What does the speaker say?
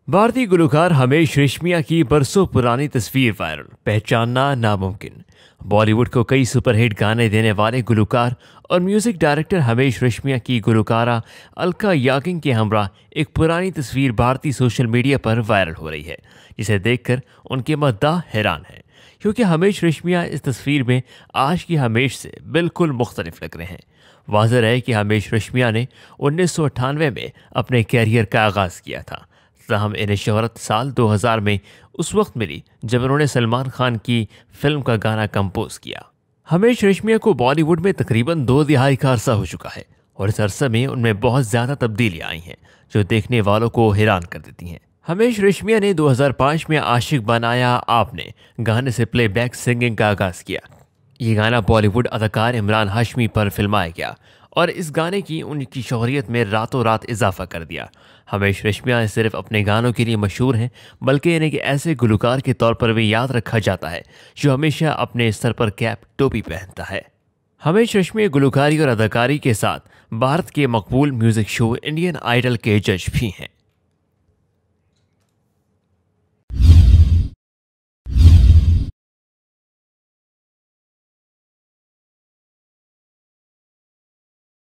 भारतीय गुलकार हमेश रेशमिया की बरसों पुरानी तस्वीर वायरल, पहचानना नामुमकिन। बॉलीवुड को कई सुपरहिट गाने देने वाले गुलकार और म्यूजिक डायरेक्टर हमेश रेशमिया की गुलकारा अलका याग्निक के हमरा एक पुरानी तस्वीर भारतीय सोशल मीडिया पर वायरल हो रही है, जिसे देखकर उनके मद्दाह हैरान हैं, क्योंकि हमेश रेशमिया इस तस्वीर में आज की हमेश से बिल्कुल मुख्तलिफ लग रहे हैं। वाज़ेह है कि हमेश रेशमिया ने 1998 में अपने कैरियर का आगाज़ किया था, तहम इन्हें शोहरत साल 2000 में उस वक्त मिली जब उन्होंने सलमान खान की फिल्म का गाना कंपोज किया। हमेश रेशमिया को बॉलीवुड में तकरीबन 2 दिहाई का अरसा हो चुका है और इस अरसे में उनमें बहुत ज़्यादा तब्दीलियाँ आई हैं जो देखने वालों को हैरान कर देती हैं। हमेश रेशमिया ने 2005 में आशिक बनाया आपने गाने से प्लेबैक सिंगिंग का आगाज़ किया। ये गाना बॉलीवुड अदाकार इमरान हाशमी पर फिल्माया गया और इस गाने की उनकी शोहरियत में रातों रात इजाफा कर दिया। हमेश रेशमिया सिर्फ अपने गानों के लिए मशहूर हैं, बल्कि इन्हें एक ऐसे गुलकार के तौर पर भी याद रखा जाता है जो हमेशा अपने सर पर कैप टोपी पहनता है। हमेश रेशमिया गुलकारी और अदाकारी के साथ भारत के मकबूल म्यूज़िक शो इंडियन आइडल के जज भी हैं।